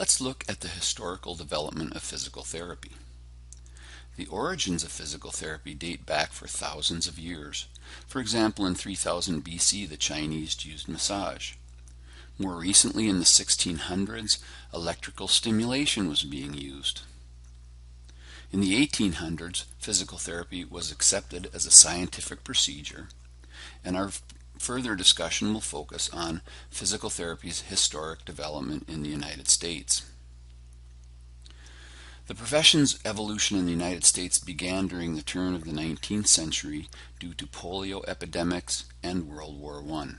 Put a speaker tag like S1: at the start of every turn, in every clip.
S1: Let's look at the historical development of physical therapy. The origins of physical therapy date back for thousands of years. For example, in 3000 BC, the Chinese used massage. More recently, in the 1600s, electrical stimulation was being used. In the 1800s, physical therapy was accepted as a scientific procedure, and our further discussion will focus on physical therapy's historic development in the United States. The profession's evolution in the United States began during the turn of the 19th century due to polio epidemics and World War I.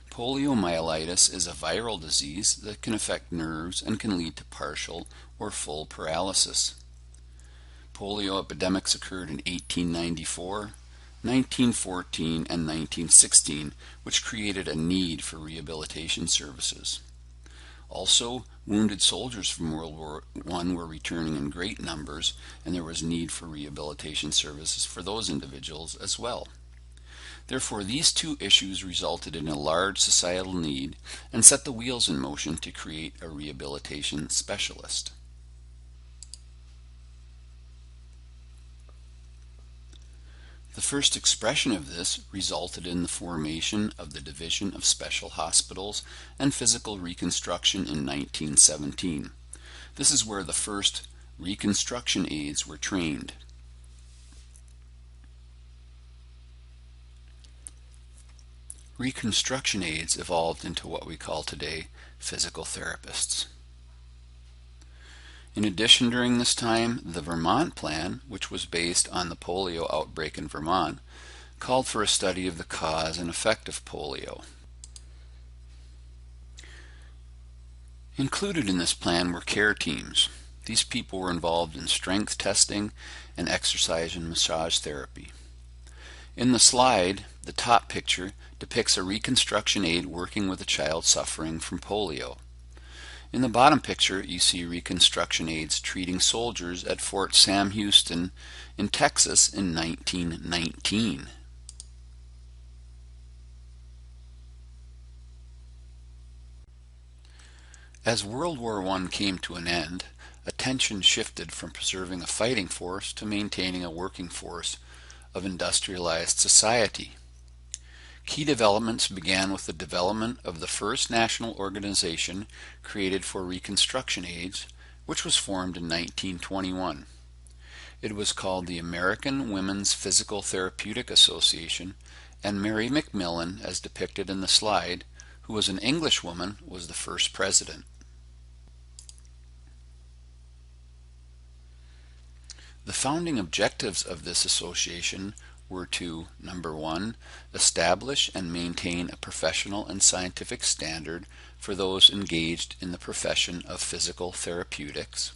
S1: Poliomyelitis is a viral disease that can affect nerves and can lead to partial or full paralysis. Polio epidemics occurred in 1894, 1914, and 1916, which created a need for rehabilitation services. Also, wounded soldiers from World War I were returning in great numbers, and there was need for rehabilitation services for those individuals as well. Therefore, these two issues resulted in a large societal need and set the wheels in motion to create a rehabilitation specialist. The first expression of this resulted in the formation of the Division of Special Hospitals and Physical Reconstruction in 1917. This is where the first reconstruction aides were trained. Reconstruction aides evolved into what we call today physical therapists. In addition, during this time, the Vermont Plan, which was based on the polio outbreak in Vermont, called for a study of the cause and effect of polio. Included in this plan were care teams. These people were involved in strength testing and exercise and massage therapy. In the slide, the top picture depicts a reconstruction aide working with a child suffering from polio. In the bottom picture, you see reconstruction aides treating soldiers at Fort Sam Houston in Texas in 1919. As World War I came to an end, attention shifted from preserving a fighting force to maintaining a working force of industrialized society. Key developments began with the development of the first national organization created for reconstruction aids, which was formed in 1921. It was called the American Women's Physical Therapeutic Association, and Mary McMillan, as depicted in the slide, who was an Englishwoman, was the first president. The founding objectives of this association were to, number one, establish and maintain a professional and scientific standard for those engaged in the profession of physical therapeutics.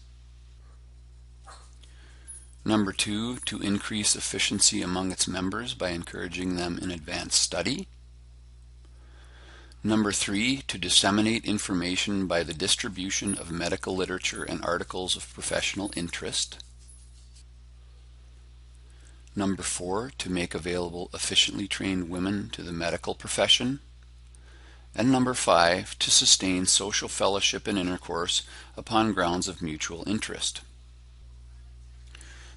S1: Number two, to increase efficiency among its members by encouraging them in advanced study. Number three, to disseminate information by the distribution of medical literature and articles of professional interest. Number four, to make available efficiently trained women to the medical profession. And number five, to sustain social fellowship and intercourse upon grounds of mutual interest.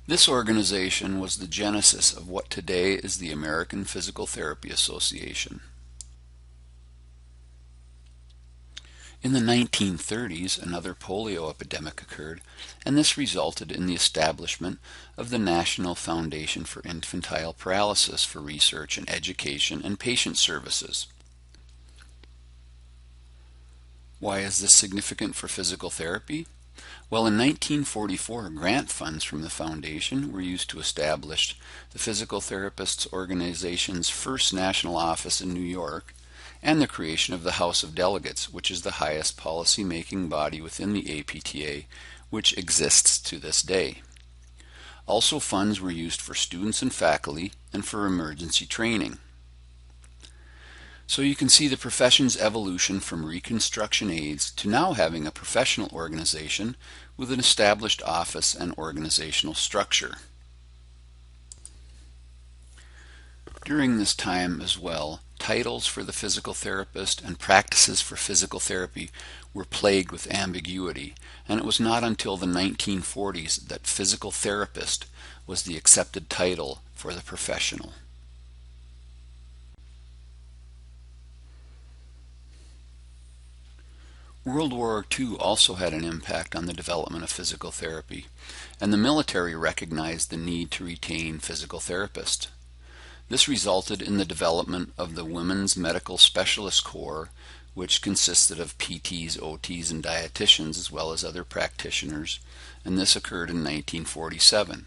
S1: This organization was the genesis of what today is the American Physical Therapy Association. In the 1930s, another polio epidemic occurred, and this resulted in the establishment of the National Foundation for Infantile Paralysis for research and education and patient services. Why is this significant for physical therapy? Well, in 1944, grant funds from the foundation were used to establish the Physical Therapists Organization's first national office in New York, and the creation of the House of Delegates, which is the highest policy-making body within the APTA, which exists to this day. Also, funds were used for students and faculty and for emergency training. So you can see the profession's evolution from reconstruction aids to now having a professional organization with an established office and organizational structure. During this time as well, titles for the physical therapist and practices for physical therapy were plagued with ambiguity, and it was not until the 1940s that physical therapist was the accepted title for the professional. World War II also had an impact on the development of physical therapy, and the military recognized the need to retain physical therapists. This resulted in the development of the Women's Medical Specialist Corps, which consisted of PTs, OTs, and dietitians, as well as other practitioners, and this occurred in 1947.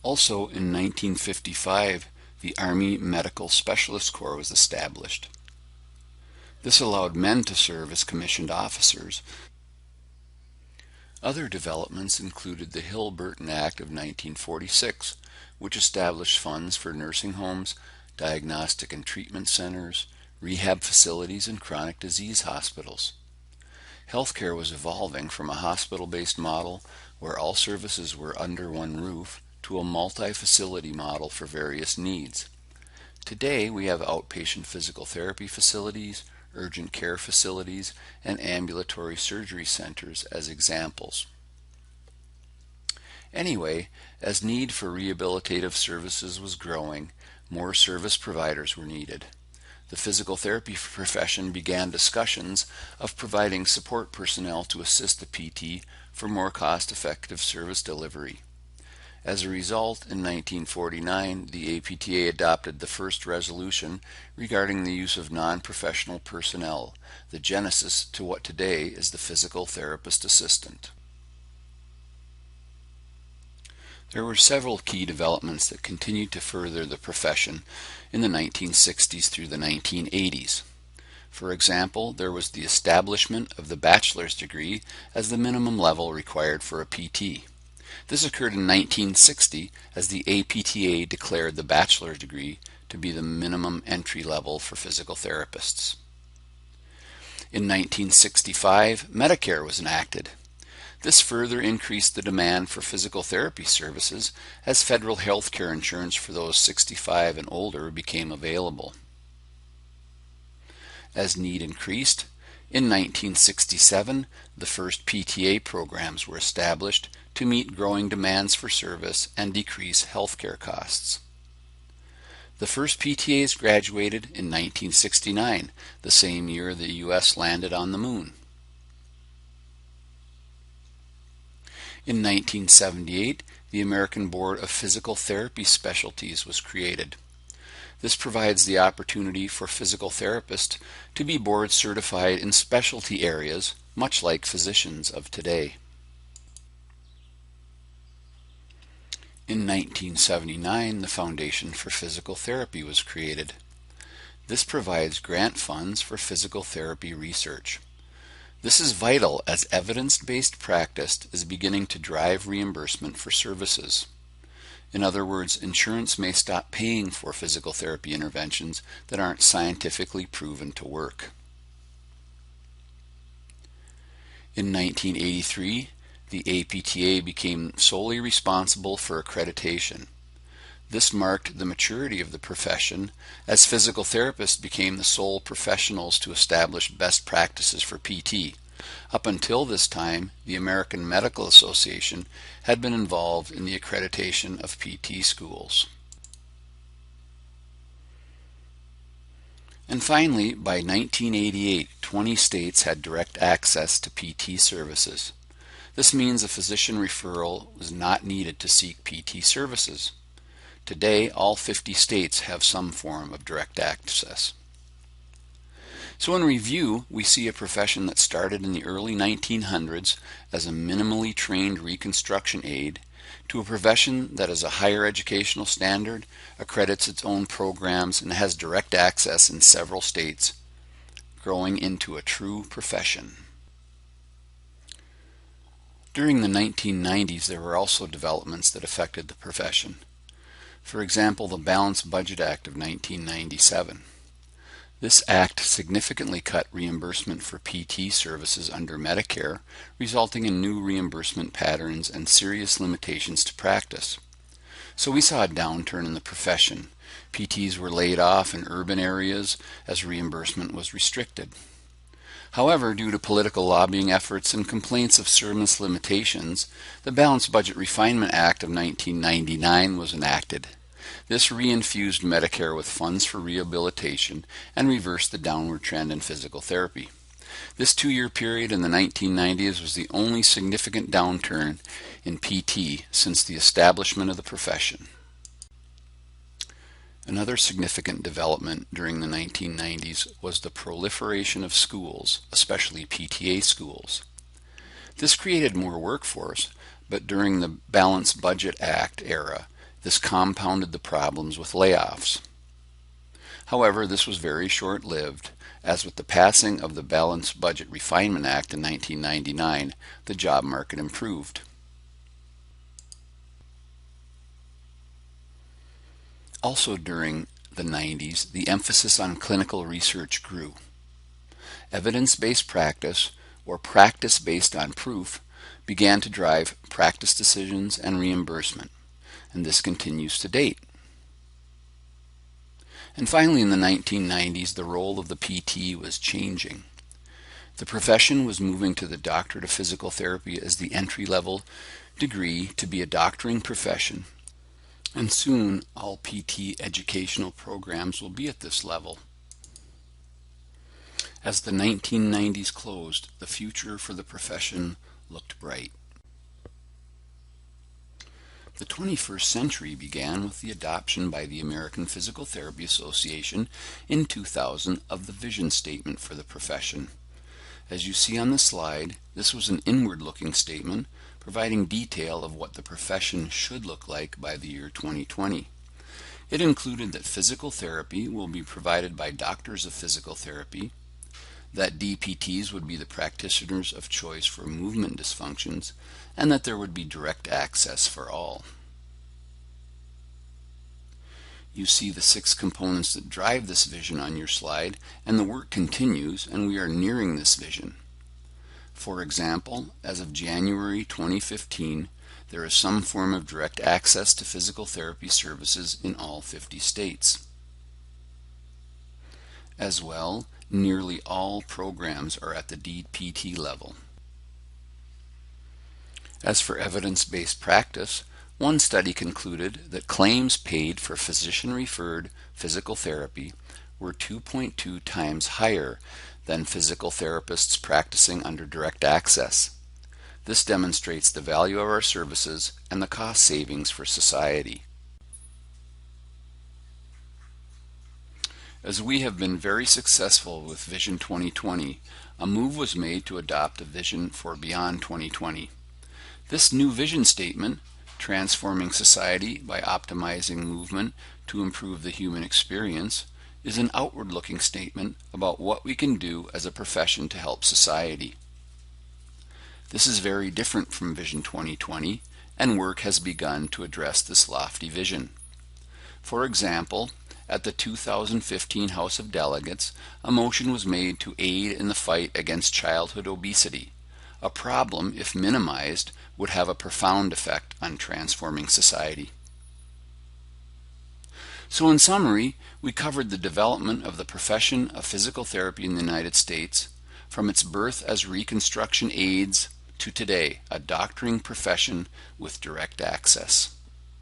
S1: Also in 1955, the Army Medical Specialist Corps was established. This allowed men to serve as commissioned officers. Other developments included the Hill-Burton Act of 1946, which established funds for nursing homes, diagnostic and treatment centers, rehab facilities, and chronic disease hospitals. Healthcare was evolving from a hospital-based model where all services were under one roof to a multi-facility model for various needs. Today we have outpatient physical therapy facilities, urgent care facilities, and ambulatory surgery centers as examples. Anyway, as need for rehabilitative services was growing, more service providers were needed. The physical therapy profession began discussions of providing support personnel to assist the PT for more cost-effective service delivery. As a result, in 1949, the APTA adopted the first resolution regarding the use of non-professional personnel, the genesis to what today is the physical therapist assistant. There were several key developments that continued to further the profession in the 1960s through the 1980s. For example, there was the establishment of the bachelor's degree as the minimum level required for a PT. This occurred in 1960 as the APTA declared the bachelor's degree to be the minimum entry level for physical therapists. In 1965, Medicare was enacted. This further increased the demand for physical therapy services as federal health care insurance for those 65 and older became available. As need increased, in 1967, the first PTA programs were established to meet growing demands for service and decrease healthcare costs. The first PTAs graduated in 1969, the same year the U.S. landed on the moon. In 1978, the American Board of Physical Therapy Specialties was created. This provides the opportunity for physical therapists to be board certified in specialty areas, much like physicians of today. In 1979, the Foundation for Physical Therapy was created. This provides grant funds for physical therapy research. This is vital as evidence-based practice is beginning to drive reimbursement for services. In other words, insurance may stop paying for physical therapy interventions that aren't scientifically proven to work. In 1983, the APTA became solely responsible for accreditation. This marked the maturity of the profession as physical therapists became the sole professionals to establish best practices for PT. Up until this time, the American Medical Association had been involved in the accreditation of PT schools. And finally, by 1988, 20 states had direct access to PT services. This means a physician referral was not needed to seek PT services. Today, all 50 states have some form of direct access. So in review, we see a profession that started in the early 1900s as a minimally trained reconstruction aide to a profession that has a higher educational standard, accredits its own programs, and has direct access in several states, growing into a true profession. During the 1990s, there were also developments that affected the profession. For example, the Balanced Budget Act of 1997. This act significantly cut reimbursement for PT services under Medicare, resulting in new reimbursement patterns and serious limitations to practice. So we saw a downturn in the profession. PTs were laid off in urban areas as reimbursement was restricted. However, due to political lobbying efforts and complaints of service limitations, the Balanced Budget Refinement Act of 1999 was enacted. This reinfused Medicare with funds for rehabilitation and reversed the downward trend in physical therapy. This 2-year period in the 1990s was the only significant downturn in PT since the establishment of the profession. Another significant development during the 1990s was the proliferation of schools, especially PTA schools. This created more workforce, but during the Balanced Budget Act era, this compounded the problems with layoffs. However, this was very short-lived, as with the passing of the Balanced Budget Refinement Act in 1999, the job market improved. Also during the 90s, the emphasis on clinical research grew. Evidence-based practice, or practice based on proof, began to drive practice decisions and reimbursement, and this continues to date. And finally, in the 1990s, the role of the PT was changing. The profession was moving to the Doctorate of Physical Therapy as the entry-level degree to be a doctoring profession, and soon all PT educational programs will be at this level. As the 1990s closed, the future for the profession looked bright. The 21st century began with the adoption by the American Physical Therapy Association in 2000 of the vision statement for the profession. As you see on the slide, this was an inward-looking statement providing detail of what the profession should look like by the year 2020. It included that physical therapy will be provided by doctors of physical therapy, that DPTs would be the practitioners of choice for movement dysfunctions, and that there would be direct access for all. You see the 6 components that drive this vision on your slide, and the work continues, and we are nearing this vision. For example, as of January 2015, there is some form of direct access to physical therapy services in all 50 states. As well, nearly all programs are at the DPT level. As for evidence-based practice, one study concluded that claims paid for physician-referred physical therapy were 2.2 times higher than physical therapists practicing under direct access. This demonstrates the value of our services and the cost savings for society. As we have been very successful with Vision 2020, a move was made to adopt a vision for Beyond 2020. This new vision statement, transforming society by optimizing movement to improve the human experience, is an outward-looking statement about what we can do as a profession to help society. This is very different from Vision 2020, and work has begun to address this lofty vision. For example, at the 2015 House of Delegates, a motion was made to aid in the fight against childhood obesity. A problem, if minimized, would have a profound effect on transforming society. So in summary, we covered the development of the profession of physical therapy in the United States, from its birth as reconstruction aids to today, a doctoring profession with direct access.